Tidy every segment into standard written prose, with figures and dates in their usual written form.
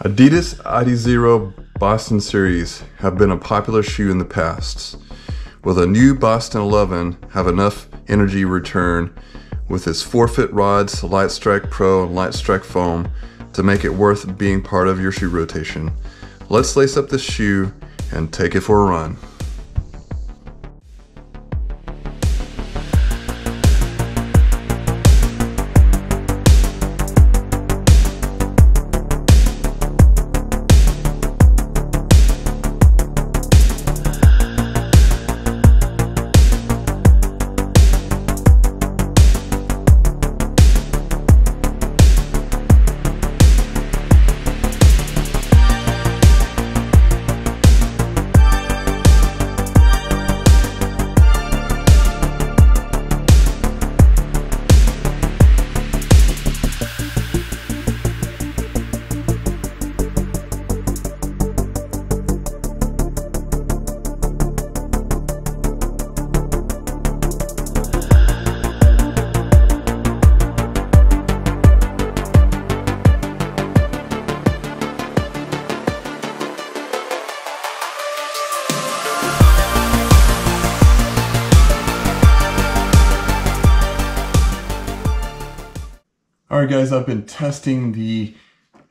Adidas Adizero Boston series have been a popular shoe in the past. Will the new Boston 11 have enough energy return with its forefit rods, Light Strike Pro and Light Strike foam to make it worth being part of your shoe rotation? Let's lace up this shoe and take it for a run. Alright guys, I've been testing the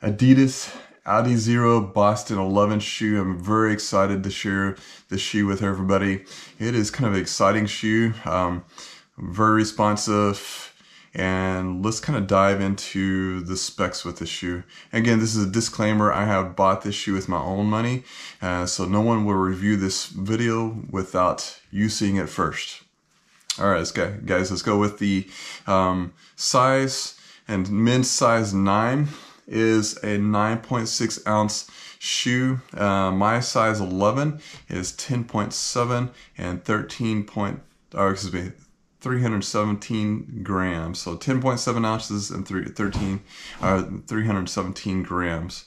Adidas Adizero Boston 11 shoe. I'm very excited to share this shoe with everybody. It is kind of an exciting shoe, very responsive, and let's kind of dive into the specs with this shoe. Again, this is a disclaimer, I have bought this shoe with my own money, so no one will review this video without you seeing it first. Alright guys, let's go with the size. And men's size 9 is a 9.6 ounce shoe. My size 11 is 10.7 and 317 grams. So 10.7 ounces and 317 grams.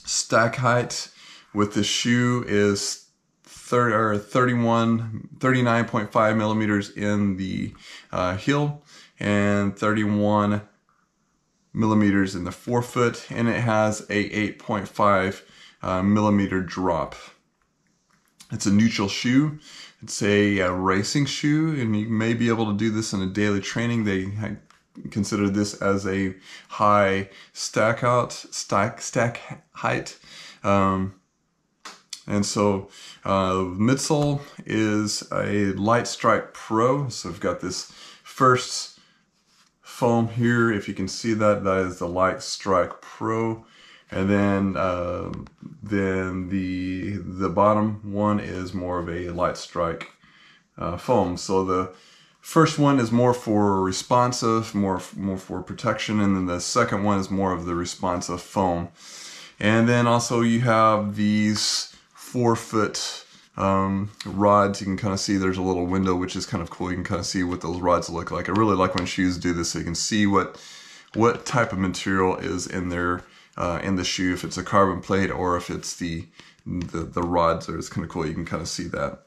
Stack height with the shoe is 39.5 millimeters in the heel, and 31 millimeters in the forefoot, and it has a 8.5 millimeter drop. It's a neutral shoe. It's a racing shoe, and you may be able to do this in a daily training. They consider this as a high stack height. And so midsole is a Light Strike Pro. So we've got this first foam here. If you can see that, that is the Light Strike Pro. And then the bottom one is more of a Light Strike foam. So the first one is more for responsive, more for protection, and then the second one is more of the responsive foam. And then also you have these forefoot rods. You can kind of see there's a little window, which is kind of cool. You can kind of see what those rods look like. I really like when shoes do this, so you can see what type of material is in there in the shoe, if it's a carbon plate or if it's the rods. It's kind of cool. You can kind of see that.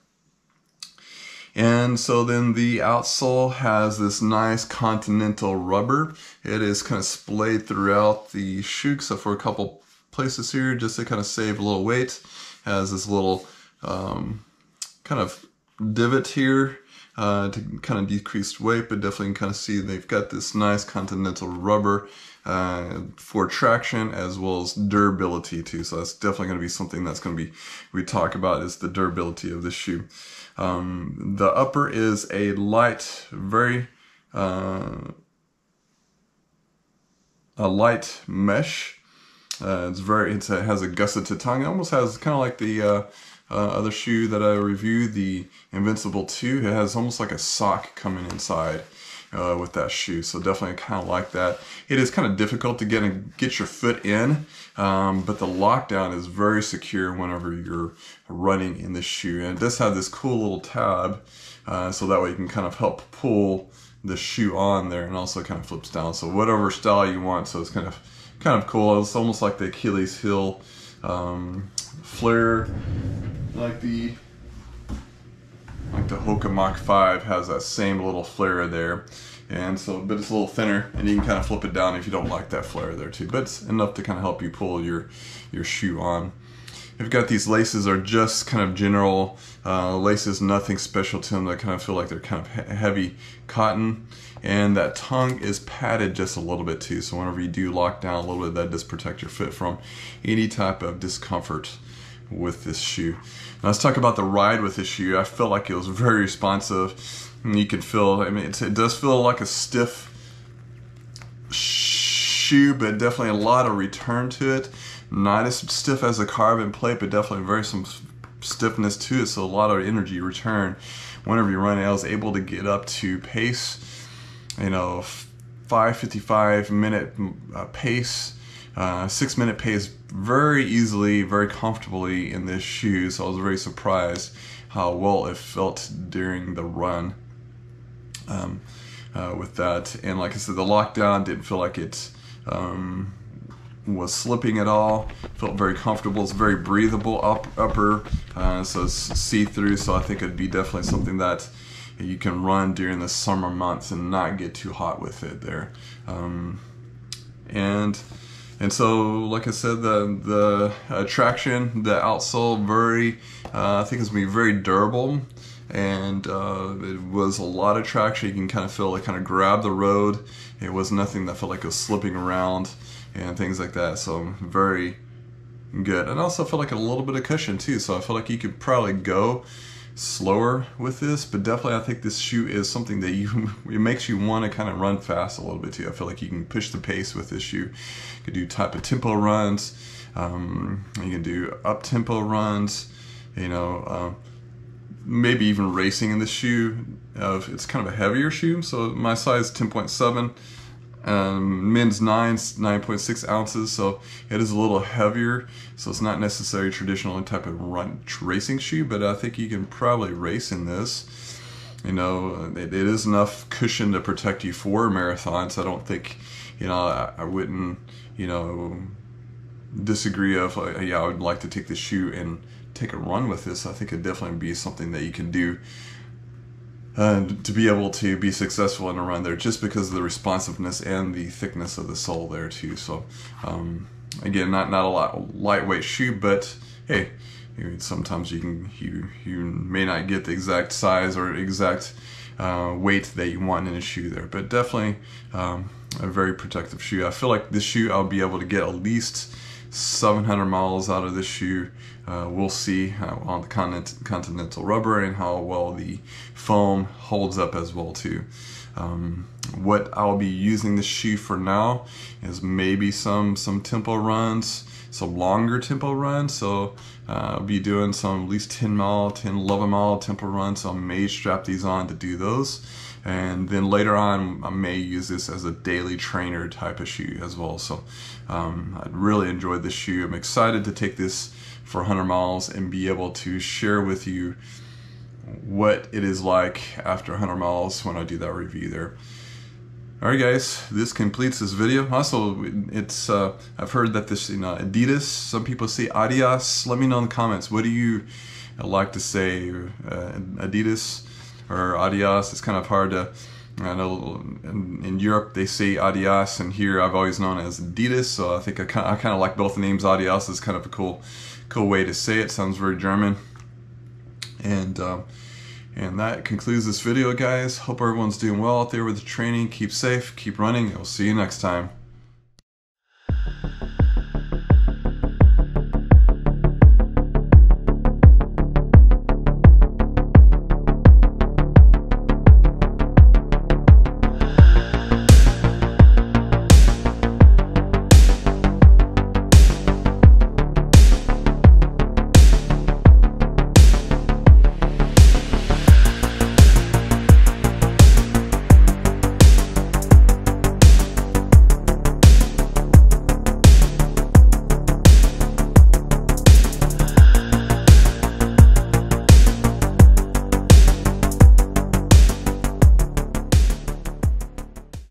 And so then the outsole has this nice continental rubber. It is kind of splayed throughout the shoe except for a couple places here, just to kind of save a little weight. Has this little kind of divot here to kind of decrease weight, but definitely can kind of see they've got this nice continental rubber for traction as well as durability too. So that's definitely going to be something that's going to be we talk about, is the durability of this shoe. The upper is a light, very a light mesh. It has a gusseted tongue. It almost has kind of like the other shoe that I reviewed, the Invincible 2. It has almost like a sock coming inside with that shoe. So definitely kind of like that. It is kind of difficult to get your foot in, but the lockdown is very secure whenever you're running in this shoe. And it does have this cool little tab, so that way you can kind of help pull the shoe on there, and also kind of flips down. So whatever style you want. So it's kind of cool. It's almost like the Achilles heel flare, like the Hoka Mach 5 has that same little flare there. And so, but it's a little thinner, and you can kind of flip it down if you don't like that flare there too. But it's enough to kind of help you pull your shoe on. You've got these laces are just kind of general laces, nothing special to them. That kind of feel like they're kind of heavy cotton, and that tongue is padded just a little bit too. So whenever you do lock down a little bit, that does protect your foot from any type of discomfort with this shoe. Now let's talk about the ride with this shoe. I felt like it was very responsive. And you can feel, I mean, it does feel like a stiff shoe, but definitely a lot of return to it. Not as stiff as a carbon plate, but definitely very some stiffness to it. So a lot of energy return whenever you're running. I was able to get up to pace, 5:55 minute pace, 6 minute pace very easily, very comfortably in this shoe. So I was very surprised how well it felt during the run with that. And like I said, the lockdown didn't feel like it was slipping at all. Felt very comfortable. It's very breathable upper, so it's see-through. So I think it'd be definitely something that you can run during the summer months and not get too hot with it there. And so, like I said, the traction, the outsole, very, I think it's gonna be very durable, and it was a lot of traction. You can kind of feel it kind of grab the road. It was nothing that felt like it was slipping around and things like that. So very good. And also feel like a little bit of cushion too. So I feel like you could probably go slower with this, but definitely I think this shoe is something that it makes you want to kind of run fast a little bit too. I feel like you can push the pace with this shoe. You can do type of tempo runs. You can do up tempo runs, maybe even racing in the shoe. It's kind of a heavier shoe. So my size 10.7. Men's 9.6 ounces, so it is a little heavier, so it's not necessarily traditional type of racing shoe, but I think you can probably race in this. It is enough cushion to protect you for marathons. I don't think, I wouldn't, disagree of, yeah, I would like to take this shoe and take a run with this. I think it'd definitely be something that you can do to be able to be successful in a run there, just because of the responsiveness and the thickness of the sole there too. So again, not a lightweight shoe, but hey, sometimes you may not get the exact size or exact weight that you want in a shoe there, but definitely a very protective shoe. I feel like this shoe I'll be able to get at least 700 miles out of this shoe. We'll see on the continental rubber and how well the foam holds up as well too. What I'll be using this shoe for now is maybe some tempo runs, some longer tempo runs. So I'll be doing some at least 10, 11 mile tempo runs. So I may strap these on to do those. And then later on, I may use this as a daily trainer type of shoe as well. So I really enjoyed this shoe. I'm excited to take this for 100 miles and be able to share with you what it is like after 100 miles when I do that review there. Alright guys, this completes this video. Also, it's I've heard that this, Adidas, some people say Adidas. Let me know in the comments, what do you like to say, Adidas or Adidas? It's kind of hard to, I know in Europe they say Adidas, and here I've always known it as Adidas, so I think I kind of like both the names. Adidas is kind of a cool way to say it. Sounds very German. And that concludes this video, guys. Hope everyone's doing well out there with the training. Keep safe, keep running, and we'll see you next time.